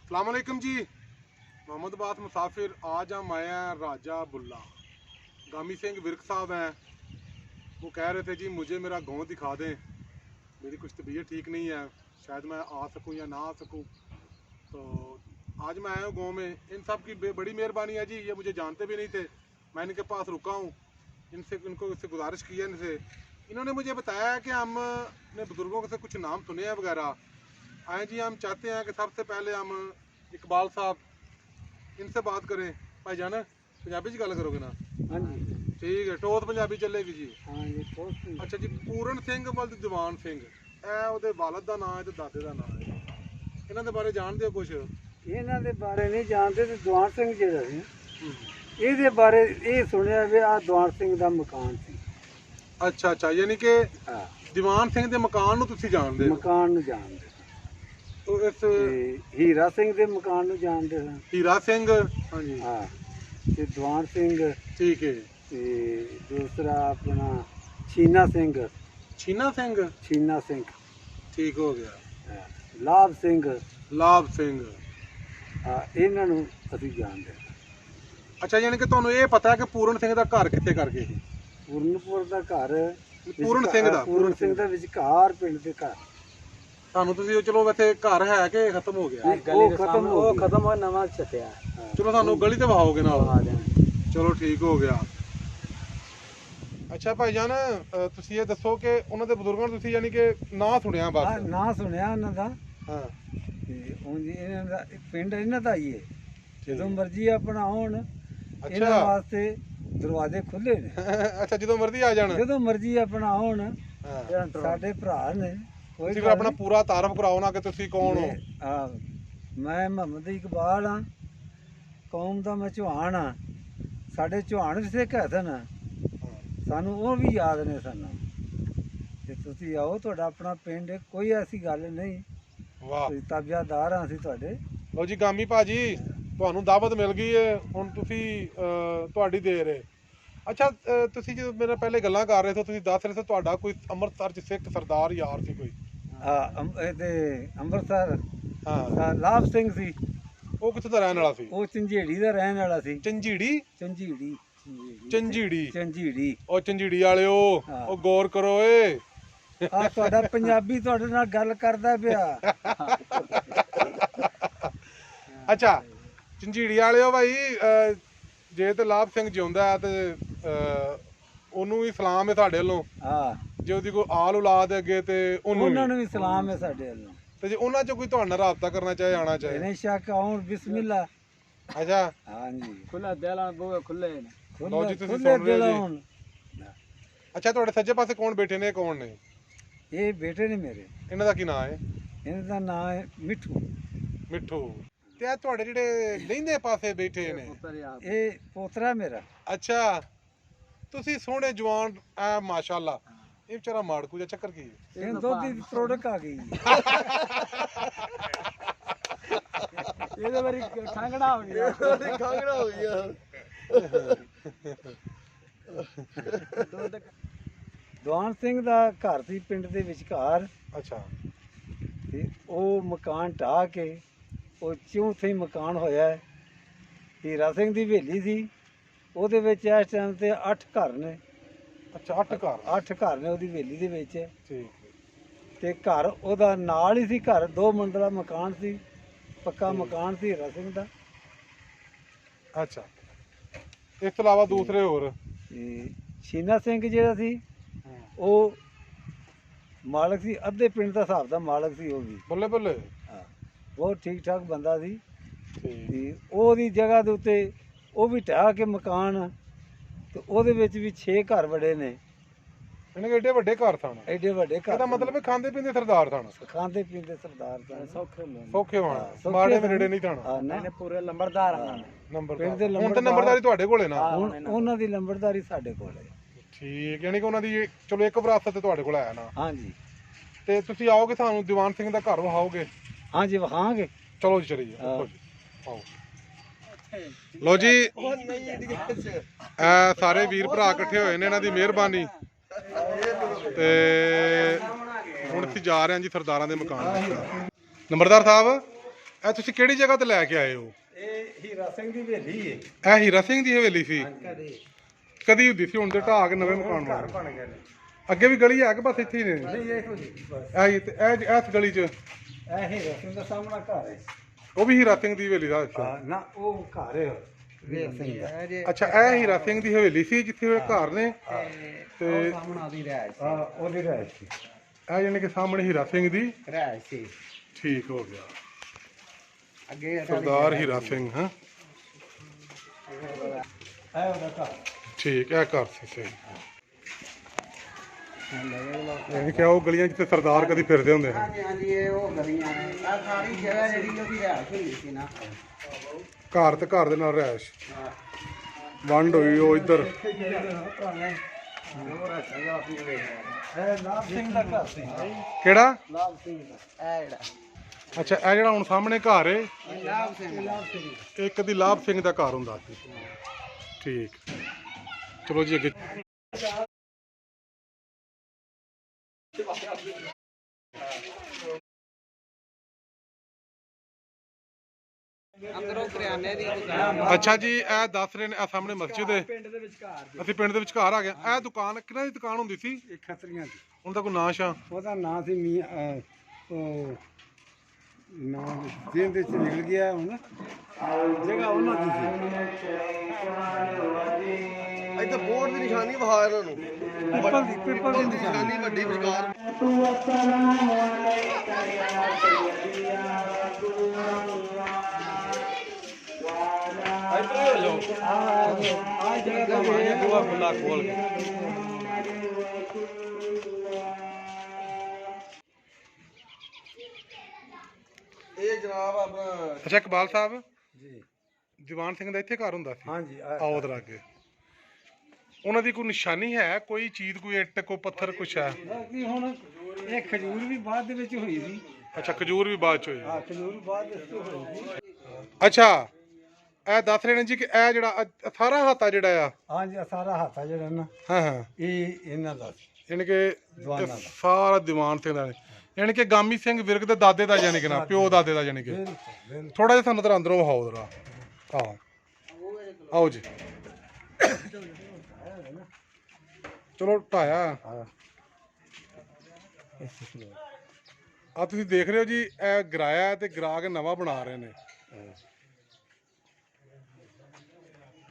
अस्सलामुअलैकुम जी। मोहम्मदाबाद मुसाफिर। आज हम आए हैं राजा बुल्ला। गामी सिंह विर्क साहब हैं, वो कह रहे थे जी मुझे मेरा गांव दिखा दें, मेरी कुछ तबीयत ठीक नहीं है, शायद मैं आ सकूं या ना आ सकूं। तो आज मैं आया हूँ गांव में। इन सब की बड़ी मेहरबानी है जी, ये मुझे जानते भी नहीं थे, मैं इनके पास रुका हूँ। इनको इससे गुजारिश की है इनसे। इन्होंने मुझे बताया है कि हम अपने बुजुर्गों से कुछ नाम सुने हैं वगैरह। आए जी, हम चाहते हैं कि सबसे पहले हम इकबाल साहब, इनसे बात करें। भाई जान पंजाबी च गल करोगे ना? हाँ जी, ठीक है, टोस पंजाबी चलेगी जी। हाँ जी, बहुत अच्छा जी, पूਰਨ ਸਿੰਘ ਮਲਦ ਦੀਵਾਨ ਸਿੰਘ, ਇਹ ਉਹਦੇ ਵਾਲਦ ਦਾ ਨਾਮ ਹੈ ਤੇ ਦਾਦੇ ਦਾ ਨਾਮ ਹੈ। ਇਹਨਾਂ ਦੇ ਬਾਰੇ ਜਾਣਦੇ ਹੋ ਕੁਝ? ਇਹਨਾਂ ਦੇ ਬਾਰੇ ਨਹੀਂ ਜਾਣਦੇ ਤੇ ਦੀਵਾਨ ਸਿੰਘ ਜਿਹੜਾ ਸੀ ਇਹਦੇ ਬਾਰੇ ਇਹ ਸੁਣਿਆ ਵੀ ਆ ਦੀਵਾਨ ਸਿੰਘ ਦਾ ਮਕਾਨ ਸੀ। ਅੱਛਾ ਅੱਛਾ, ਯਾਨੀ ਕਿ ਹਾਂ, ਦੀਵਾਨ ਸਿੰਘ ਦੇ ਮਕਾਨ ਨੂੰ ਤੁਸੀਂ ਜਾਣਦੇ ਹੋ? ਮਕਾਨ ਨੂੰ ਜਾਣਦੇ ਤੋ ਇਸ ਤੇ ਹੀਰਾ ਸਿੰਘ ਦੇ ਮਕਾਨ ਨੂੰ ਜਾਣਦੇ ਸਨ। ਹੀਰਾ ਸਿੰਘ, ਹਾਂਜੀ ਹਾਂ, ਤੇ ਦੀਵਾਨ ਸਿੰਘ ਠੀਕ ਹੈ। ਤੇ ਦੂਸਰਾ ਆਪਣਾ ਛੀਨਾ ਸਿੰਘ, ਛੀਨਾ ਸਿੰਘ, ਛੀਨਾ ਸਿੰਘ, ਠੀਕ ਹੋ ਗਿਆ। ਹਾਂ, ਲਾਭ ਸਿੰਘ, ਲਾਭ ਸਿੰਘ। ਹਾਂ, ਇਹਨਾਂ ਨੂੰ ਅਸੀਂ ਜਾਣਦੇ ਹਾਂ। ਅੱਛਾ, ਯਾਨੀ ਕਿ ਤੁਹਾਨੂੰ ਇਹ ਪਤਾ ਹੈ ਕਿ ਪੂਰਨ ਸਿੰਘ ਦਾ ਘਰ ਕਿੱਥੇ ਕਰਕੇ ਸੀ? ਪੂਰਨਪੁਰ ਦਾ ਘਰ, ਪੂਰਨ ਸਿੰਘ ਦਾ, ਪੂਰਨ ਸਿੰਘ ਦਾ ਵਿਚਕਾਰ ਪਿੰਡ ਦੇ ਘਰ। ਸਾਨੂੰ ਤੁਸੀਂ ਚਲੋ ਵੈਸੇ ਘਰ ਹੈ ਕਿ ਖਤਮ ਹੋ ਗਿਆ? ਉਹ ਖਤਮ ਹੋ ਗਿਆ, ਖਤਮ ਹੋਇਆ, ਨਵਾਂ ਛੱਤਿਆ। ਚਲੋ ਸਾਨੂੰ ਗਲੀ ਤੇ ਵਹਾਓਗੇ ਨਾਲ। ਆ ਜਾਣਾ। ਚਲੋ ਠੀਕ ਹੋ ਗਿਆ। ਅੱਛਾ ਭਾਈਜਾਨ, ਤੁਸੀਂ ਇਹ ਦੱਸੋ ਕਿ ਉਹਨਾਂ ਦੇ ਬਜ਼ੁਰਗਾਂ ਨੂੰ ਤੁਸੀਂ ਯਾਨੀ ਕਿ ਨਾਂ ਸੁਣਿਆ ਬਸ? ਹਾਂ, ਨਾਂ ਸੁਣਿਆ ਉਹਨਾਂ ਦਾ। ਹਾਂ, ਤੇ ਉਂਝ ਇਹਨਾਂ ਦਾ ਪਿੰਡ ਇਹਨਾਂ ਦਾ ਹੀ ਹੈ। ਜਦੋਂ ਮਰਜ਼ੀ ਆਪਣਾ ਆਉਣ, ਇਹਨਾਂ ਅੱਛਾ ਵਾਸਤੇ ਦਰਵਾਜ਼ੇ ਖੁੱਲੇ ਨੇ। ਅੱਛਾ, ਜਦੋਂ ਮਰਜ਼ੀ ਆ ਜਾਣ। ਜਦੋਂ ਮਰਜ਼ੀ ਆਪਣਾ ਆਉਣ, ਹਾਂ, ਸਾਡੇ ਭਰਾ ਨੇ। ਕੋਈ ਤੁਸੀਂ ਫਿਰ ਆਪਣਾ ਪੂਰਾ ਤਾਰਫ ਕਰਾਓ ਨਾ ਕਿ ਤੁਸੀਂ ਕੌਣ ਹੋ। ਹਾਂ, ਮੈਂ ਮੁਹੰਮਦ ਇਕਬਾਲ ਹਾਂ, ਕੌਮ ਦਾ ਮੈਂ ਚੌਹਾਨ ਹਾਂ। ਸਾਡੇ ਚੌਹਾਨ ਵੀ ਸਿੱਖ ਹੈ ਸਨ, ਸਾਨੂੰ ਉਹ ਵੀ ਯਾਦ ਨੇ ਸਾਨੂੰ। ਤੇ ਤੁਸੀਂ ਆਓ, ਤੁਹਾਡਾ ਆਪਣਾ ਪਿੰਡ ਹੈ, ਕੋਈ ਐਸੀ ਗੱਲ ਨਹੀਂ। ਵਾਹ, ਤੁਸੀਂ ਤਾਬਿਆਦਾਰ ਹਾਂ ਅਸੀਂ ਤੁਹਾਡੇ। ਲਓ ਜੀ ਗਾਮੀ ਭਾਜੀ, ਤੁਹਾਨੂੰ ਦਾਵਤ ਮਿਲ ਗਈ ਹੈ, ਹੁਣ ਤੁਸੀਂ ਤੁਹਾਡੀ ਦੇਰ ਹੈ। ਅੱਛਾ, ਤੁਸੀਂ ਜਦੋਂ ਮੇਰੇ ਪਹਿਲੇ ਗੱਲਾਂ ਕਰ ਰਹੇ ਸੀ, ਤੁਸੀਂ ਦੱਸ ਰਹੇ ਸੀ ਤੁਹਾਡਾ ਕੋਈ ਅੰਮ੍ਰਿਤਸਰ ਚ ਸਿੱਖ ਸਰਦਾਰ ਯਾਰ ਸੀ ਕੋਈ? ਹਾਂ, ਇਹਦੇ ਅੰਮ੍ਰਿਤਸਰ ਹਾਂ, ਲਾਭ ਸਿੰਘ ਸੀ। ਉਹ ਕਿੱਥੇ ਦਾ ਰਹਿਣ ਵਾਲਾ ਸੀ? ਉਹ ਚੰਝੇੜੀ ਦਾ ਰਹਿਣ ਵਾਲਾ ਸੀ। ਚੰਜੀੜੀ? ਚੰਝੇੜੀ, ਚੰਜੀੜੀ। ਚੰਝੇੜੀ। ਉਹ ਚੰਜੀੜੀ ਵਾਲਿਓ, ਹਾਂ। ਉਹ ਗੌਰ ਕਰੋ ਏ। ਆ ਤੁਹਾਡਾ ਪੰਜਾਬੀ ਤੁਹਾਡੇ ਨਾਲ ਗੱਲ ਕਰਦਾ ਪਿਆ। ਅੱਛਾ, ਚੰਜੀੜੀ ਵਾਲਿਓ ਭਾਈ, ਜੇ ਤੇ ਲਾਭ ਸਿੰਘ ਜਿਉਂਦਾ ਹੈ ਤੇ ਉਹਨੂੰ ਵੀ ਸਲਾਮ ਹੈ ਸਾਡੇ ਵੱਲੋਂ। ਹਾਂ, ਜੇ ਉਹਦੀ ਕੋਈ ਆਲ ਔਲਾਦ ਹੈ ਅੱਗੇ ਤੇ ਉਹਨਾਂ ਨੂੰ ਵੀ ਸਲਾਮ ਹੈ ਸਾਡੇ ਵੱਲੋਂ। ਤੇ ਜੇ ਉਹਨਾਂ ਚੋਂ ਕੋਈ ਤੁਹਾਡੇ ਨਾਲ ਰਾਬਤਾ ਕਰਨਾ ਚਾਹੇ, ਆਣਾ ਚਾਹੇ? ਇਹਨੇ ਸ਼ੱਕ ਆਉਣ, ਬਿਸਮਿਲ੍ਲਾ। ਅੱਛਾ, ਹਾਂਜੀ, ਖੁੱਲਾ ਦਿਲਾਂ ਬੂਹੇ ਖੁੱਲੇ ਨੇ। ਲਓ ਜੀ, ਤੁਸੀਂ ਖੁੱਲੇ ਸੁਣ ਰਹੇ ਦਿਲ ਜੀ। ਹੋਣ। ਅੱਛਾ, ਤੁਹਾਡੇ ਸੱਜੇ ਪਾਸੇ ਕੌਣ ਬੈਠੇ ਨੇ, ਕੌਣ ਨੇ? ਇਹ ਬੇਟੇ ਨੇ ਮੇਰੇ। ਇਹਨਾਂ ਦਾ ਕੀ ਨਾਂ ਹੈ? ਇਹਨਾਂ ਦਾ ਨਾਮ ਹੈ ਮਿੱਠੂ। ਮਿੱਠੂ। ਤੇ ਇਹ ਤੁਹਾਡੇ ਜਿਹੜੇ ਲਹਿੰਦੇ ਪਾਸੇ ਬੈਠੇ ਨੇ, ਇਹ ਪੋਤਰਾ ਮੇਰਾ। ਅੱਛਾ, ਤੁਸੀਂ ਸੋਹਣੇ ਜਵਾਨ ਐ ਮਾਸ਼ਾਅੱਲਾ। ਇਹ ਵਿਚਾਰਾ ਮਾੜਕੂ ਜਿਹਾ ਚੱਕਰ ਕੀ ਹੈ? ਇਹ ਦੁੱਧ ਦੀ ਪ੍ਰੋਡਕਟ ਆ ਗਈ। ਇਹਦੇ ਵਾਰੀ ਖਾਂਗੜਾ ਹੋ ਗਿਆ। ਖਾਂਗੜਾ ਹੋ ਗਿਆ। ਦੀਵਾਨ ਸਿੰਘ ਦਾ ਘਰ ਸੀ ਪਿੰਡ ਦੇ ਵਿਚਕਾਰ। ਅੱਛਾ, ਤੇ ਉਹ ਮਕਾਨ ਢਾਹ ਕੇ ਉਹ ਚੌਥੇ ਮਕਾਨ ਹੋਇਆ ਹੈ। ਹੀਰਾ ਸਿੰਘ ਦੀ ਹਵੇਲੀ ਸੀ, ਉਹਦੇ ਵਿੱਚ ਇਸ ਟਾਈਮ ਤੇ 8 ਘਰ ਨੇ। ਅੱਛਾ, 8 ਘਰ? 8 ਘਰ ਨੇ ਉਹਦੀ ਹਵੇਲੀ ਦੇ ਵਿੱਚ। ਠੀਕ। ਤੇ ਘਰ ਉਹਦਾ ਨਾਲ ਹੀ ਸੀ, ਘਰ 2 ਮੰਜ਼ਲਾ ਮਕਾਨ ਸੀ, ਪੱਕਾ ਮਕਾਨ ਸੀ ਹੀਰਾ ਸਿੰਘ ਦਾ। ਅੱਛਾ, ਇਸ ਤੋਂ ਇਲਾਵਾ ਦੂਸਰੇ ਹੋਰ? ਤੇ ਛੀਨਾ ਸਿੰਘ ਜਿਹੜਾ ਸੀ ਉਹ ਮਾਲਕ ਸੀ, ਅੱਧੇ ਪਿੰਡ ਦਾ ਹਿਸਾਬ ਦਾ ਮਾਲਕ ਸੀ ਉਹ ਵੀ। ਬੱਲੇ ਬੱਲੇ। ਹਾਂ, ਬਹੁਤ ਠੀਕ ਠਾਕ ਬੰਦਾ ਸੀ। ਠੀਕ। ਤੇ ਉਹਦੀ ਜਗ੍ਹਾ ਦੇ ਉੱਤੇ ਉਹ ਵੀ ਢਾਹ ਕੇ ਮਕਾਨ, ਤੇ ਉਹਦੇ ਵਿੱਚ ਵੀ 6 ਘਰ ਬੜੇ ਨੇ। ਇਹਨੇ ਏਡੇ ਵੱਡੇ ਘਰ ਸਨ? ਐਡੇ ਵੱਡੇ ਘਰ। ਇਹਦਾ ਮਤਲਬ ਖਾਂਦੇ ਪੀਂਦੇ ਸਰਦਾਰ ਸਨ? ਖਾਂਦੇ ਪੀਂਦੇ ਸਰਦਾਰ ਸਨ। ਸੌਖੇ ਹੁੰਦੇ ਸੌਖੇ ਹੋਣ, ਸੌਖੇ ਮਾੜੇ ਸਨ। ਨੇੜੇ ਨਹੀਂ ਥਾਣਾ। ਹਾਂ, ਨਾ, ਨੇ ਪੂਰੇ ਲੰਬੜਦਾਰ ਹਨ। ਨੰਬਰਦਾਰ। ਪਿੰਡ ਦੇ ਹੁਣ ਤਾਂ ਲੰਬੜਦਾਰ- ਨੰਬਰਦਾਰੀ ਤੁਹਾਡੇ ਕੋਲੇ ਨਾ? ਹੁਣ ਉਹਨਾਂ ਦੀ ਲੰਬੜਦਾਰੀ ਸਾਡੇ ਕੋਲ ਹੈ। ਠੀਕ, ਯਾਨੀ ਕਿ ਉਹਨਾਂ ਦੀ ਚਲੋ ਇੱਕ ਵਿਰਾਸਤ ਤੇ ਤੁਹਾਡੇ ਕੋਲ ਆਇਆ ਨਾ। ਹਾਂਜੀ, ਤੇ ਤੁਸੀਂ ਆਓਗੇ ਸਾਨੂੰ ਦੀਵਾਨ ਸਿੰਘ ਦਾ ਘਰ ਵਿਖਾਓਗੇ? ਹਾਂਜੀ, ਵਿਖਾਵਾਂਗੇ। ਚਲੋ ਜੀ, ਚਲੀਏ। ਹਾਂ। ਦੇਖੋ ਜੀ, ਆਓ। ਲੋ ਜੀ, ਇਹ ਸਾਰੇ ਵੀਰ ਭਰਾ ਇਕੱਠੇ ਹੋਏ ਨੇ, ਇਹਨਾਂ ਦੀ ਮਿਹਰਬਾਨੀ। ਤੇ ਹੁਣ ਅਸੀਂ ਜਾ ਰਹੇ ਹਾਂ ਜੀ ਸਰਦਾਰਾਂ ਦੇ ਮਕਾਨ। ਨੰਬਰਦਾਰ ਸਾਹਿਬ, ਇਹ ਤੁਸੀਂ ਕਿਹੜੀ ਜਗ੍ਹਾ ਤੇ ਲੈ ਕੇ ਆਏ ਹੋ? ਇਹ ਹੀਰਾ ਸਿੰਘ ਦੀ ਹਵੇਲੀ ਹੈ। ਇਹ ਹੀਰਾ ਸਿੰਘ ਦੀ ਹਵੇਲੀ ਸੀ? ਕਦੇ ਕਦੀ ਹੁੰਦੀ ਸੀ, ਹੁਣ ਤੇ ਢਾਹ ਕੇ ਨਵੇਂ ਮਕਾਨ ਘਰ ਬਣੇ। ਬਣ ਗਏ ਨੇ। ਅੱਗੇ ਵੀ ਗਲੀ ਹੈ ਕਿ ਬਸ ਇੱਥੇ ਹੀ ਨੇ? ਨਹੀਂ ਇਹੋ ਜੀ ਬਸ ਇਹ ਤੇ ਇਸ ਗਲੀ 'ਚ ਇਹ ਹੀਰਾ ਸਿੰਘ ਦਾ ਸਾਹਮਣਾ ਘਰ ਹੈ। ਉਹ ਵੀ ਹੀਰਾ ਸਿੰਘ ਦੀ ਹਵੇਲੀ ਦਾ? ਅੱਛਾ ਨਾ ਉਹ ਘਰ ਹੈ ਹੀਰਾ ਸਿੰਘ ਦਾ। ਅੱਛਾ, ਇਹ ਹੀਰਾ ਸਿੰਘ ਦੀ ਹਵੇਲੀ ਸੀ ਜਿੱਥੇ ਉਹ ਘਰ ਨੇ, ਤੇ ਸਾਹਮਣਾ ਦੀ ਰਹਿ ਹਾਂ ਉਹਦੀ ਰਹਿ ਸੀ। ਇਹ ਜਾਣੀ ਕਿ ਸਾਹਮਣੇ ਹੀਰਾ ਸਿੰਘ ਦੀ। ਰਹਿ ਸੀ ਠੀਕ ਹੋ ਗਿਆ, ਅੱਗੇ ਸਰਦਾਰ ਹੀਰਾ ਸਿੰਘ। ਹਾਂ ਇਹ ਉਹਦਾ ਘਰ। ਠੀਕ, ਇਹ ਘਰ ਸੀ ਸਹੀ। ਯਾਨੀ ਕਿ ਉਹ ਗਲੀਆਂ ਜਿੱਥੇ ਸਰਦਾਰ ਕਦੀ ਫਿਰਦੇ ਹੁੰਦੇ ਹਨ। ਹਾਂਜੀ ਹਾਂਜੀ ਇਹ ਉਹ ਗਲੀਆਂ ਨੇ ਆ ਸਾਰੀ ਜਗ੍ਹਾ ਜਿਹੜੀ ਉਹਦੀ ਰਹਿ ਹੁੰਦੀ ਸੀ ਨਾ। ਘਰ ਤੇ ਘਰ ਦੇ ਨਾਲ ਰਹਿਸ਼ ਵੰਡ ਹੋਈ ਉਹ ਇੱਧਰ। ਇਹ ਲਾਭ ਸਿੰਘ ਦਾ ਘਰ ਸੀ। ਕਿਹੜਾ? ਲਾਭ ਸਿੰਘ ਦਾ ਇਹ ਜਿਹੜਾ ਅੱਛਾ, ਇਹ ਜਿਹੜਾ ਹੁਣ ਸਾਹਮਣੇ ਘਰ ਏ, ਇਹ ਲਾਭ ਸਿੰਘ ਇੱਕ ਦੀ ਲਾਭ ਸਿੰਘ ਦਾ ਘਰ ਹੁੰਦਾ ਸੀ। ਠੀਕ, ਚਲੋ ਜੀ ਅੱਗੇ। ਅੰਦਰੋਂ ਕਰਿਆਨੇ ਦੀ ਦੁਕਾਨ। ਅੱਛਾ ਜੀ, ਇਹ ਦੱਸ ਰਹੇ ਨੇ ਇਹ ਸਾਹਮਣੇ ਮਸਜਿਦ ਹੈ। ਪਿੰਡ ਦੇ ਵਿਚਕਾਰ ਦੀ ਅਸੀਂ ਪਿੰਡ ਦੇ ਵਿਚਕਾਰ ਆ ਗਏ। ਇਹ ਦੁਕਾਨ ਕਿਹਨਾਂ ਦੀ ਦੁਕਾਨ ਹੁੰਦੀ ਸੀ? ਇਹ ਖੱਤਰੀਆਂ ਦੀ। ਉਹਦਾ ਕੋਈ ਨਾਂ ਸ਼ਾ? ਉਹਦਾ ਨਾਂ ਸੀ ਉਹ ਨਾਮ ਦੇਣ ਦੇ ਚ ਨਿਕਲ ਗਿਆ ਹੁਣ। ਜਗ੍ਹਾ ਉਹਨਾਂ ਦੀ ਸੀ। ਇੱਥੇ ਬੋਰਡ ਦੀ ਨਿਸ਼ਾਨੀ ਵਿਖਾ ਇਹਨਾਂ ਨੂੰ। ਪਿੱਪਲ ਦੀ ਨਿਸ਼ਾਨੀ ਵੱਡੀ ਵਿਚਕਾਰ। ਆ ਜਗ੍ਹਾ ਦਾ ਮਾਇਆ ਬੂਆ ਖੁੱਲਾ ਖੋਲ ਕੇ। ਇਹ ਜਨਾਬ ਆਪਣਾ ਅੱਛਾ, ਇਕਬਾਲ ਸਾਹਿਬ, ਜੀ ਦੀਵਾਨ ਸਿੰਘ ਦਾ ਇੱਥੇ ਘਰ ਹੁੰਦਾ ਸੀ? ਹਾਂਜੀ ਆਓ ਉਧਰ ਅੱਗੇ। ਉਹਨਾਂ ਦੀ ਕੋਈ ਨਿਸ਼ਾਨੀ ਹੈ, ਕੋਈ ਚੀਜ਼, ਕੋਈ ਇੱਟ, ਕੋਈ ਪੱਥਰ, ਕੁਛ ਹੈ? ਬਾਕੀ ਹੁਣ ਇਹ ਖਜੂਰ ਵੀ ਬਾਅਦ ਦੇ ਵਿੱਚ ਹੋਈ ਸੀ। ਅੱਛਾ, ਖਜੂਰ ਵੀ ਬਾਅਦ ਚ ਹੋਈ? ਹਾਂ ਖਜੂਰ ਬਾਅਦ ਦੇ ਵਿੱਚ ਹੋਈ ਸੀ। ਅੱਛਾ, ਇਹ ਦੱਸ ਰਹੇ ਨੇ ਜੀ ਕਿ ਇਹ ਜਿਹੜਾ ਸਾਰਾ ਹਾਤਾ ਜਿਹੜਾ ਆ, ਹਾਂਜੀ ਸਾਰਾ ਹੱਥ ਆ ਜਿਹੜਾ ਨਾ ਹਾਂ ਹਾਂ, ਇਹ ਇਹਨਾਂ ਦਾ ਸੀ। ਯਾਨੀ ਕਿ ਦੀਵਾਨਾਂ ਦਾ। ਸਾਰਾ ਦੀਵਾਨ ਸਿੰਘ ਦਾ, ਯਾਨੀ ਕਿ ਗਾਮੀ ਸਿੰਘ ਵਿਰਕ ਦੇ ਦਾਦੇ ਦਾ, ਯਾਨੀ ਕਿ ਨਾ ਪਿਓ ਦਾਦੇ ਦਾ, ਯਾਨੀ ਕਿ। ਬਿਲਕੁਲ ਥੋੜਾ ਜਿਹਾ ਸਾਨੂੰ ਤਾਂ ਅੰਦਰੋਂ ਵਿਖਾਓ ਜ਼ਰਾ। ਆਓ ਆਓ ਜੀ, ਚਲੋ ਢਾਇਆ। ਆ ਤੁਸੀਂ ਦੇਖ ਰਹੇ ਹੋ ਜੀ, ਇਹ ਗਰਾਇਆ ਤੇ ਗਰਾ ਕੇ ਨਵਾਂ ਬਣਾ ਰਹੇ ਨੇ।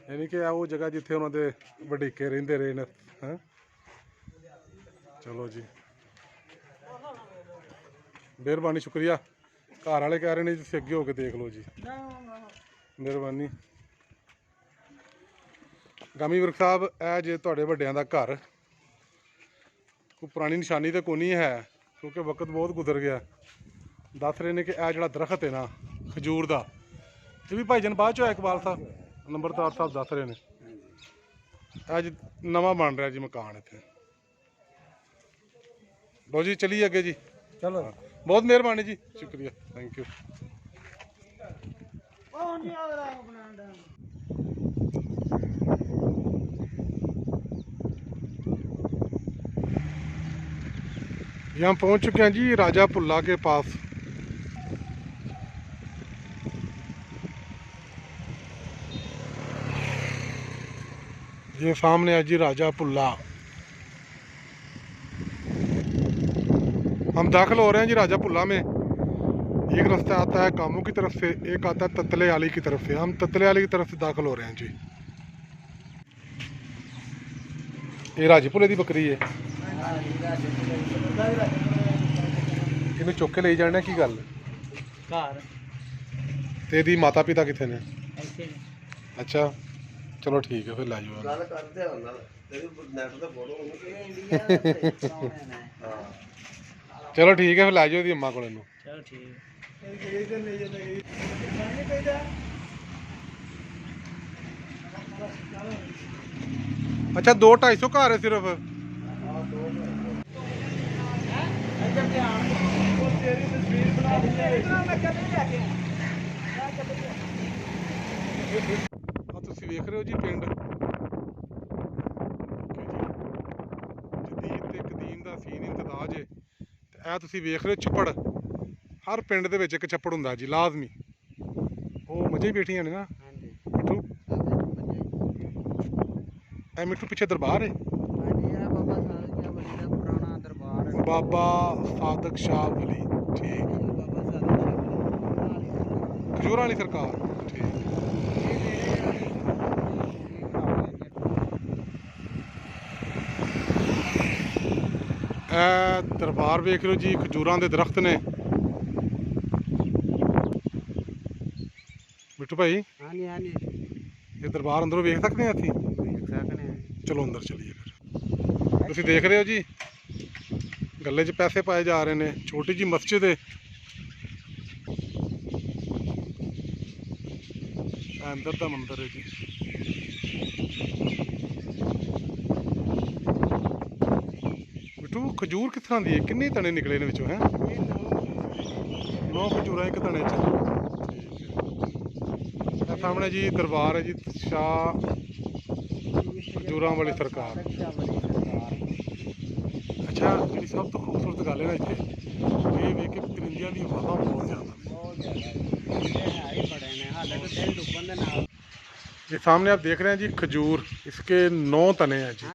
ਯਾਨੀ ਕਿ ਇਹ ਉਹ ਜਗ੍ਹਾ ਜਿੱਥੇ ਉਹਨਾਂ ਦੇ ਵਡਿੱਕੇ ਰਹਿੰਦੇ ਰਹੇ ਨੇ। ਹਾਂ ਚਲੋ ਜੀ, ਮਿਹਰਬਾਨੀ, ਸ਼ੁਕਰੀਆ। ਘਰ ਵਾਲੇ ਕਹਿ ਰਹੇ ਨੇ ਤੁਸੀਂ ਅੱਗੇ ਹੋ ਕੇ ਦੇਖ ਲਓ ਜੀ। ਮਿਹਰਬਾਨੀ। ਗਾਮੀ ਵਿਰਕ ਸਾਹਿਬ, ਇਹ ਜੇ ਤੁਹਾਡੇ ਵੱਡਿਆਂ ਦਾ ਘਰ, ਕੋਈ ਪੁਰਾਣੀ ਨਿਸ਼ਾਨੀ ਤਾਂ ਕੋਈ ਨਹੀਂ ਹੈ ਕਿਉਂਕਿ ਵਕਤ ਬਹੁਤ ਗੁਜ਼ਰ ਗਿਆ। ਦੱਸ ਰਹੇ ਨੇ ਕਿ ਇਹ ਜਿਹੜਾ ਦਰਖਤ ਹੈ ਨਾ ਖਜੂਰ ਦਾ, ਇਹ ਵੀ ਭਾਈਜਾਨ ਬਾਅਦ ਚ ਹੋਇਆ। ਇਕਬਾਲ ਸਾਹਿਬ, ਨੰਬਰਦਾਰ ਸਾਹਿਬ ਦੱਸ ਰਹੇ ਨੇ ਅੱਜ ਨਵਾਂ ਬਣ ਰਿਹਾ ਜੀ ਮਕਾਨ ਇੱਥੇ। ਲਓ ਜੀ, ਚਲੀਏ ਅੱਗੇ ਜੀ। ਚਲੋ ਬਹੁਤ ਮਿਹਰਬਾਨੀ ਜੀ, ਸ਼ੁਕਰੀਆ, ਥੈਂਕ ਯੂ। यहाँ पहुंच चुके हैं जी राजा पुल्ला के पास। ये सामने है जी राजा पुल्ला। हम दाखिल हो रहे हैं जी राजा पुल्ला में। एक रास्ता आता है कामों की तरफ से, एक आता है ततले आली की तरफ से। हम ततले आली की तरफ से दाखिल हो रहे हैं जी। ये राजपुले की बकरी है, ਇਹਨੂੰ ਚੁੱਕ ਕੇ ਲਈ ਜਾਣਾ, ਕੀ ਗੱਲ? ਘਰ ਤੇ ਇਹਦੀ ਮਾਤਾ ਪਿਤਾ ਕਿੱਥੇ ਨੇ? ਇੱਥੇ ਅੱਛਾ, ਚਲੋ ਠੀਕ ਹੈ, ਫਿਰ ਲੈ ਜਾਓ। ਗੱਲ ਕਰਦੇ ਆ ਨਾਲ ਤੇਰੀ ਨੈਟ ਤੇ ਫੋਟੋ ਇੰਡੀਆ ਦੇ ਪ੍ਰਾਹੁਣੇ ਨੇ। ਹਾਂ। ਚਲੋ ਠੀਕ ਹੈ, ਫਿਰ ਲੈ ਜਾਓ ਇਹਦੀ ਅੰਮਾ ਕੋਲ ਇਹਨੂੰ। ਚਲੋ ਠੀਕ। ਅੱਛਾ, 200-250 ਘਰ ਹੈ ਸਿਰਫ? ਆ ਤੁਸੀਂ ਵੇਖ ਰਹੇ ਹੋ ਜੀ ਪਿੰਡ ਜਦੀਦ ਤੇ ਕਦੀਮ ਦਾ ਸੀਨ ਇੰਤਦਾਜ ਹੈ। ਤੇ ਇਹ ਤੁਸੀਂ ਵੇਖ ਰਹੇ ਹੋ ਛੱਪੜ। ਹਰ ਪਿੰਡ ਦੇ ਵਿੱਚ ਇੱਕ ਛੱਪੜ ਹੁੰਦਾ ਜੀ, ਲਾਜ਼ਮੀ। ਉਹ ਮੱਝਾਂ ਹੀ ਬੈਠੀਆਂ ਨੇ ਨਾ ਹਾਂਜੀ ਮਿੱਠੂ ਐ ਮਿੱਠੂ ਪਿੱਛੇ ਦਰਬਾਰ ਹੈ ਹਾਂਜੀ ਇਹ ਬਾਬਾ ਸਾਹਿਬ ਜੀ ਬਲੀ ਦਾ ਪੁਰਾਣਾ ਦਰਬਾਰ ਹੈ ਬਾਬਾ ਸਾਦਕ ਸ਼ਾਹ ਵਲੀ ਠੀਕ ਬਾਬਾ ਸਾਹਿਬ ਜੀ ਖਜੂਰਾਂ ਵਾਲੀ ਸਰਕਾਰ ਠੀਕ ਇਹ ਦਰਬਾਰ ਵੇਖ ਲਓ ਜੀ ਖਜੂਰਾਂ ਦੇ ਦਰਖਤ ਨੇ ਮਿੱਠੂ ਭਾਈ ਹਾਂਜੀ ਹਾਂਜੀ ਇਹ ਦਰਬਾਰ ਅੰਦਰੋਂ ਵੇਖ ਸਕਦੇ ਹਾਂ ਅਸੀਂ ਦੇਖ ਸਕਦੇ ਹਾਂ ਚਲੋ ਅੰਦਰ ਚਲੀਏ ਫਿਰ ਤੁਸੀਂ ਦੇਖ ਰਹੇ ਹੋ ਜੀ ਗੱਲੇ 'ਚ ਪੈਸੇ ਪਾਏ ਜਾ ਰਹੇ ਨੇ ਛੋਟੀ ਜੀ ਮਸਜਿਦ ਹੈ ਇਹ ਅੰਦਰ ਦਾ ਮੰਦਿਰ ਹੈ ਜੀ ਮਿੱਠੂ ਖਜੂਰ ਕਿਸ ਤਰ੍ਹਾਂ ਦੀ ਹੈ ਕਿੰਨੇ ਤਣੇ ਨਿਕਲੇ ਨੇ ਵਿੱਚੋਂ ਹੈ 9 ਖਜੂਰਾਂ ਇੱਕ ਤਣੇ 'ਚ ਇਹ ਸਾਹਮਣੇ ਜੀ ਦਰਬਾਰ ਹੈ ਜੀ ਸ਼ਾਹ ਖਜੂਰਾਂ ਵਾਲੀ ਸਰਕਾਰ ਅੱਛਾ ਜਿਹੜੀ ਸਭ ਤੋਂ ਖੂਬਸੂਰਤ ਗੱਲ ਹੈ ਨਾ ਇੱਥੇ ਇਹ ਵੇਖ ਕੇ ਪਰਿੰਦਿਆਂ ਦੀ ਆਵਾਜ਼ਾਂ ਬਹੁਤ ਜ਼ਿਆਦਾ ਨੇ ਬਹੁਤ ਜ਼ਿਆਦਾ ਇਹ ਹੈ ਹੀ ਬੜੇ ਨੇ ਹਾਲੇ ਤਾਂ ਦਿਨ ਡੁੱਬਣ ਦੇ ਨਾਲ ये सामने आप देख रहे हैं जी खजूर इसके 9 तने हैं जी